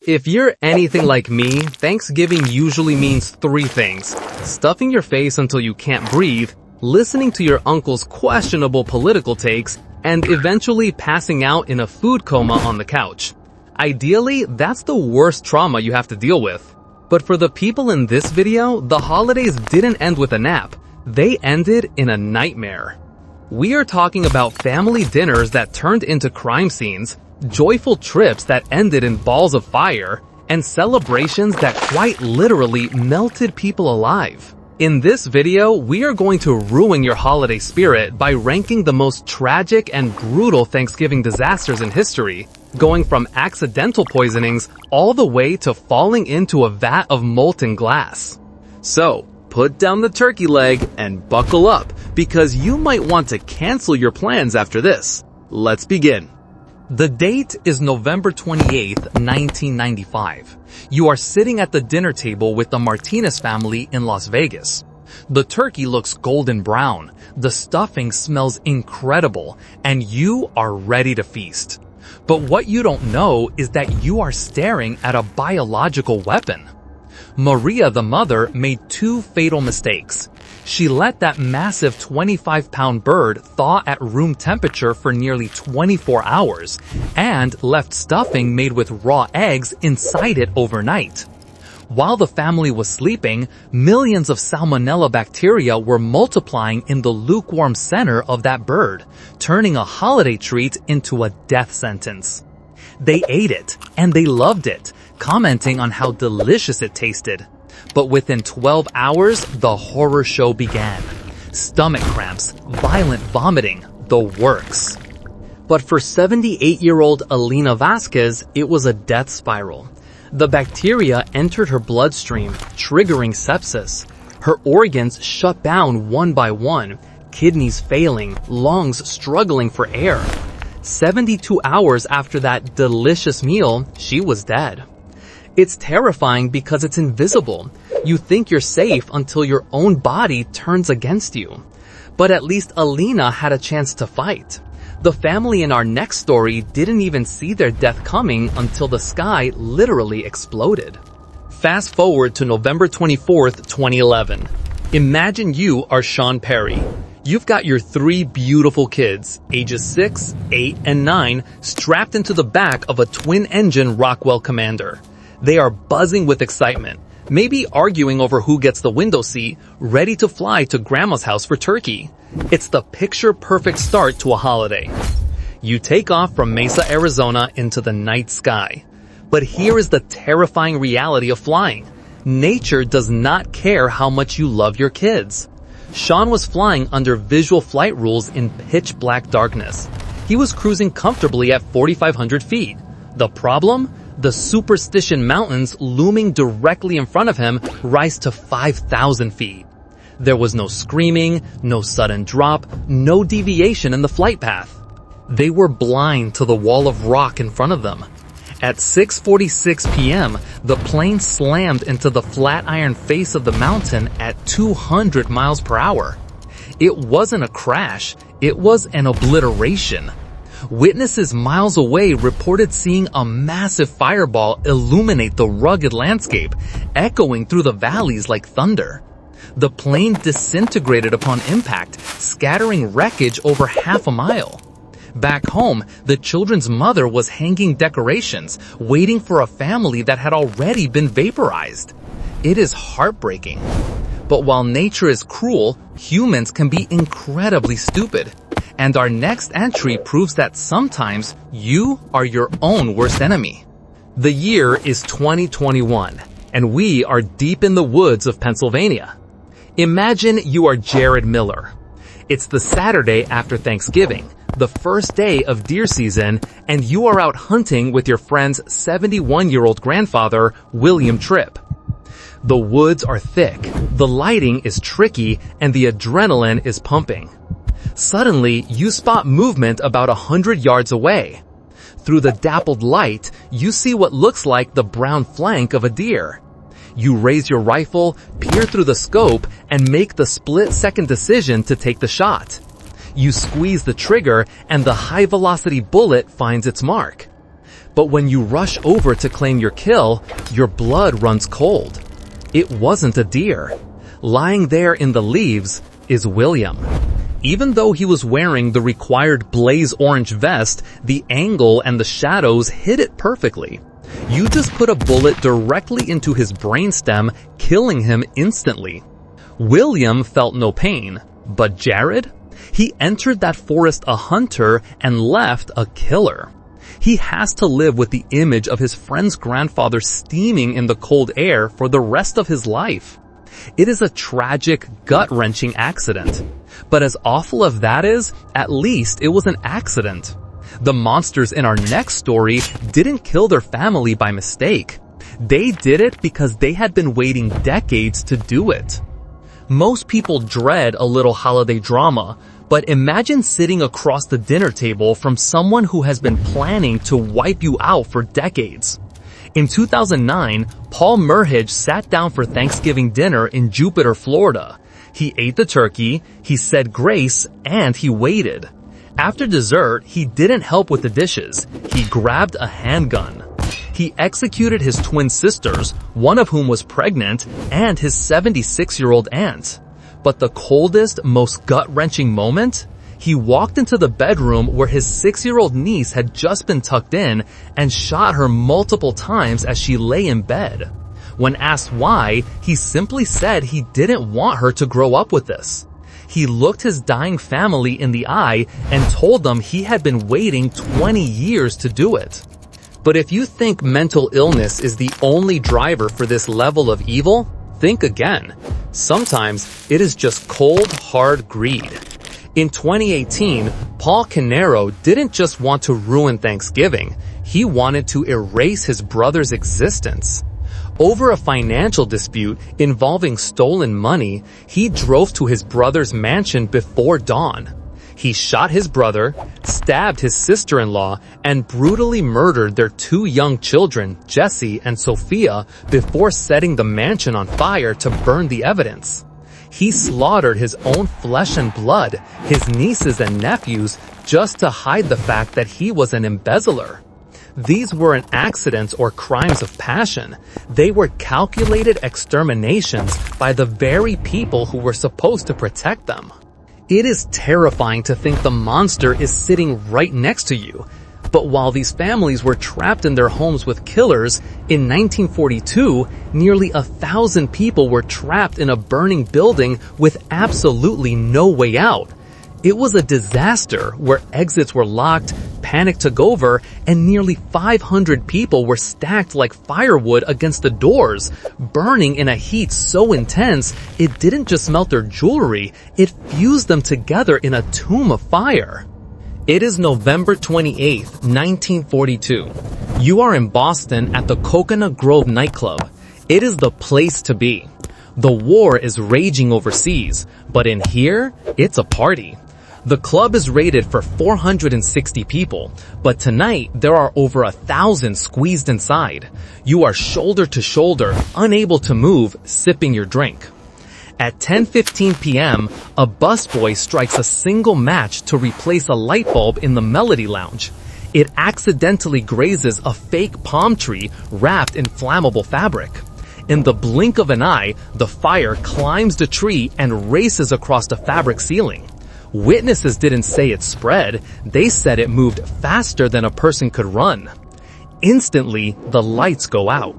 If you're anything like me, Thanksgiving usually means three things: stuffing your face until you can't breathe, listening to your uncle's questionable political takes, and eventually passing out in a food coma on the couch. Ideally, that's the worst trauma you have to deal with. But for the people in this video, the holidays didn't end with a nap. They ended in a nightmare. We are talking about family dinners that turned into crime scenes, joyful trips that ended in balls of fire, and celebrations that quite literally melted people alive. In this video, we are going to ruin your holiday spirit by ranking the most tragic and brutal Thanksgiving disasters in history, going from accidental poisonings all the way to falling into a vat of molten glass. So, put down the turkey leg and buckle up, because you might want to cancel your plans after this. Let's begin. The date is November 28th, 1995. You are sitting at the dinner table with the Martinez family in Las Vegas. The turkey looks golden brown, the stuffing smells incredible, and you are ready to feast. But what you don't know is that you are staring at a biological weapon. Maria, the mother, made two fatal mistakes. She let that massive 25-pound bird thaw at room temperature for nearly 24 hours and left stuffing made with raw eggs inside it overnight. While the family was sleeping, millions of salmonella bacteria were multiplying in the lukewarm center of that bird, turning a holiday treat into a death sentence. They ate it, and they loved it, commenting on how delicious it tasted. But within 12 hours, the horror show began. Stomach cramps, violent vomiting, the works. But for 78-year-old Alina Vasquez, it was a death spiral. The bacteria entered her bloodstream, triggering sepsis. Her organs shut down one by one, kidneys failing, lungs struggling for air. 72 hours after that delicious meal, she was dead. It's terrifying because it's invisible. You think you're safe until your own body turns against you. But at least Alina had a chance to fight. The family in our next story didn't even see their death coming until the sky literally exploded. Fast forward to November 24th, 2011. Imagine you are Sean Perry. You've got your three beautiful kids, ages 6, 8, and 9, strapped into the back of a twin-engine Rockwell Commander. They are buzzing with excitement, maybe arguing over who gets the window seat, ready to fly to grandma's house for turkey. It's the picture-perfect start to a holiday. You take off from Mesa, Arizona into the night sky. But here is the terrifying reality of flying. Nature does not care how much you love your kids. Sean was flying under visual flight rules in pitch-black darkness. He was cruising comfortably at 4,500 feet. The problem? The Superstition Mountains looming directly in front of him rise to 5,000 feet. There was no screaming, no sudden drop, no deviation in the flight path. They were blind to the wall of rock in front of them. At 6:46 p.m., the plane slammed into the flat iron face of the mountain at 200 miles per hour. It wasn't a crash, it was an obliteration. Witnesses miles away reported seeing a massive fireball illuminate the rugged landscape, echoing through the valleys like thunder. The plane disintegrated upon impact, scattering wreckage over half a mile. Back home, the children's mother was hanging decorations, waiting for a family that had already been vaporized. It is heartbreaking. But while nature is cruel, humans can be incredibly stupid. And our next entry proves that sometimes you are your own worst enemy. The year is 2021, and we are deep in the woods of Pennsylvania. Imagine you are Jared Miller. It's the Saturday after Thanksgiving, the first day of deer season, and you are out hunting with your friend's 71-year-old grandfather, William Tripp. The woods are thick, the lighting is tricky, and the adrenaline is pumping. Suddenly, you spot movement about 100 yards away. Through the dappled light, you see what looks like the brown flank of a deer. You raise your rifle, peer through the scope, and make the split-second decision to take the shot. You squeeze the trigger, and the high-velocity bullet finds its mark. But when you rush over to claim your kill, your blood runs cold. It wasn't a deer. Lying there in the leaves is William. Even though he was wearing the required blaze orange vest, the angle and the shadows hid it perfectly. You just put a bullet directly into his brainstem, killing him instantly. William felt no pain, but Jared? He entered that forest a hunter and left a killer. He has to live with the image of his friend's grandfather steaming in the cold air for the rest of his life. It is a tragic, gut-wrenching accident. But as awful as that is, at least it was an accident. The monsters in our next story didn't kill their family by mistake. They did it because they had been waiting decades to do it. Most people dread a little holiday drama, but imagine sitting across the dinner table from someone who has been planning to wipe you out for decades. In 2009, Paul Merhige sat down for Thanksgiving dinner in Jupiter, Florida. He ate the turkey, he said grace, and he waited. After dessert, he didn't help with the dishes. He grabbed a handgun. He executed his twin sisters, one of whom was pregnant, and his 76-year-old aunt. But the coldest, most gut-wrenching moment? He walked into the bedroom where his 6-year-old niece had just been tucked in and shot her multiple times as she lay in bed. When asked why, he simply said he didn't want her to grow up with this. He looked his dying family in the eye and told them he had been waiting 20 years to do it. But if you think mental illness is the only driver for this level of evil, think again. Sometimes it is just cold, hard greed. In 2018, Paul Canero didn't just want to ruin Thanksgiving, he wanted to erase his brother's existence. Over a financial dispute involving stolen money, he drove to his brother's mansion before dawn. He shot his brother, stabbed his sister-in-law, and brutally murdered their 2 young children, Jesse and Sophia, before setting the mansion on fire to burn the evidence. He slaughtered his own flesh and blood, his nieces and nephews, just to hide the fact that he was an embezzler. These weren't accidents or crimes of passion. They were calculated exterminations by the very people who were supposed to protect them. It is terrifying to think the monster is sitting right next to you. But while these families were trapped in their homes with killers, in 1942, nearly 1,000 people were trapped in a burning building with absolutely no way out. It was a disaster where exits were locked, panic took over, and nearly 500 people were stacked like firewood against the doors, burning in a heat so intense it didn't just melt their jewelry, it fused them together in a tomb of fire. It is November 28, 1942. You are in Boston at the Coconut Grove nightclub. It is the place to be. The war is raging overseas, but in here, it's a party. The club is rated for 460 people, but tonight there are over 1,000 squeezed inside. You are shoulder to shoulder, unable to move, sipping your drink. At 10:15 p.m., a busboy strikes a single match to replace a light bulb in the Melody Lounge. It accidentally grazes a fake palm tree wrapped in flammable fabric. In the blink of an eye, the fire climbs the tree and races across the fabric ceiling. Witnesses didn't say it spread, they said it moved faster than a person could run. Instantly, the lights go out.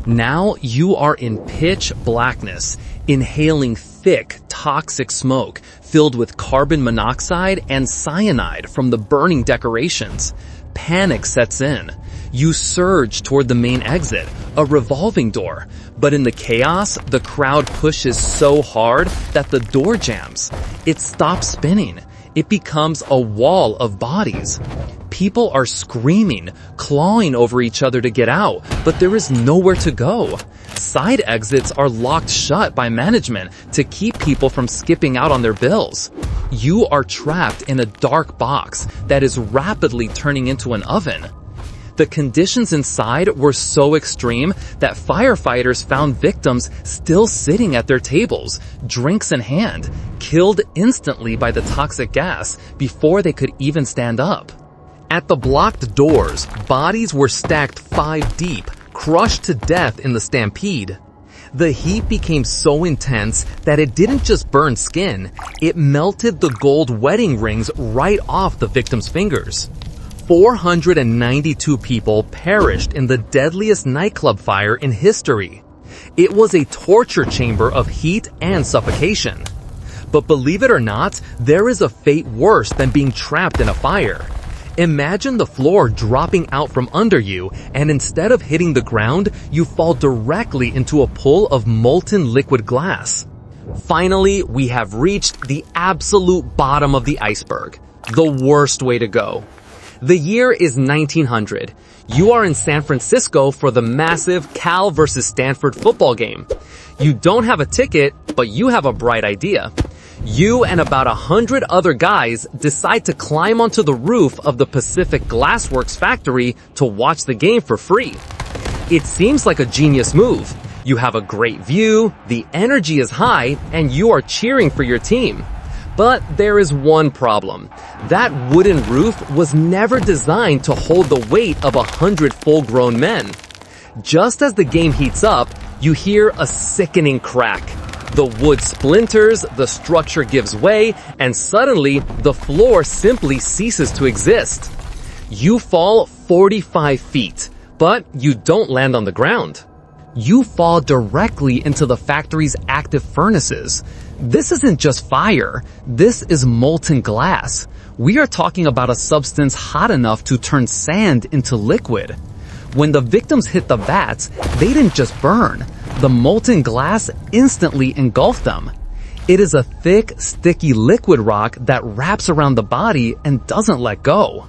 Now you are in pitch blackness, inhaling thick, toxic smoke filled with carbon monoxide and cyanide from the burning decorations. Panic sets in. You surge toward the main exit, a revolving door. But in the chaos, the crowd pushes so hard that the door jams. It stops spinning. It becomes a wall of bodies. People are screaming, clawing over each other to get out, but there is nowhere to go. Side exits are locked shut by management to keep people from skipping out on their bills. You are trapped in a dark box that is rapidly turning into an oven. The conditions inside were so extreme that firefighters found victims still sitting at their tables, drinks in hand, killed instantly by the toxic gas before they could even stand up. At the blocked doors, bodies were stacked 5 deep, crushed to death in the stampede. The heat became so intense that it didn't just burn skin, it melted the gold wedding rings right off the victims' fingers. 492 people perished in the deadliest nightclub fire in history. It was a torture chamber of heat and suffocation. But believe it or not, there is a fate worse than being trapped in a fire. Imagine the floor dropping out from under you, and instead of hitting the ground, you fall directly into a pool of molten liquid glass. Finally, we have reached the absolute bottom of the iceberg. The worst way to go. The year is 1900. You are in San Francisco for the massive Cal versus Stanford football game. You don't have a ticket, but you have a bright idea. You and about 100 other guys decide to climb onto the roof of the Pacific Glassworks factory to watch the game for free. It seems like a genius move. You have a great view, the energy is high, and you are cheering for your team. But there is one problem. That wooden roof was never designed to hold the weight of 100 full-grown men. Just as the game heats up, you hear a sickening crack. The wood splinters, the structure gives way, and suddenly the floor simply ceases to exist. You fall 45 feet, but you don't land on the ground. You fall directly into the factory's active furnaces. This isn't just fire, this is molten glass. We are talking about a substance hot enough to turn sand into liquid. When the victims hit the vats, they didn't just burn. The molten glass instantly engulfed them. It is a thick, sticky liquid rock that wraps around the body and doesn't let go.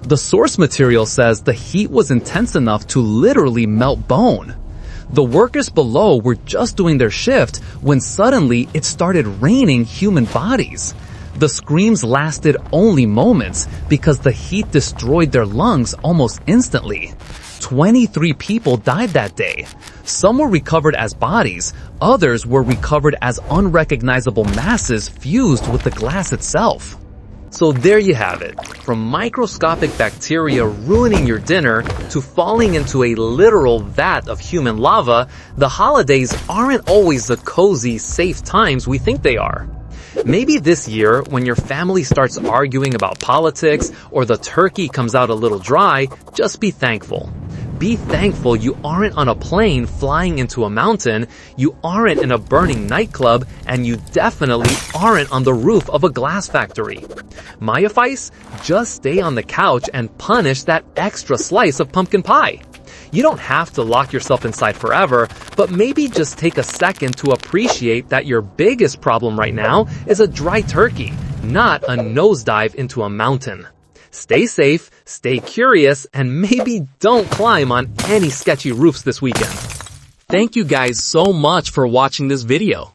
The source material says the heat was intense enough to literally melt bone. The workers below were just doing their shift when suddenly it started raining human bodies. The screams lasted only moments because the heat destroyed their lungs almost instantly. 23 people died that day. Some were recovered as bodies, others were recovered as unrecognizable masses fused with the glass itself. So there you have it. From microscopic bacteria ruining your dinner to falling into a literal vat of human lava, the holidays aren't always the cozy, safe times we think they are. Maybe this year, when your family starts arguing about politics or the turkey comes out a little dry, just be thankful. Be thankful you aren't on a plane flying into a mountain, you aren't in a burning nightclub, and you definitely aren't on the roof of a glass factory. My advice? Just stay on the couch and punish that extra slice of pumpkin pie. You don't have to lock yourself inside forever, but maybe just take a second to appreciate that your biggest problem right now is a dry turkey, not a nosedive into a mountain. Stay safe, stay curious, and maybe don't climb on any sketchy roofs this weekend. Thank you guys so much for watching this video.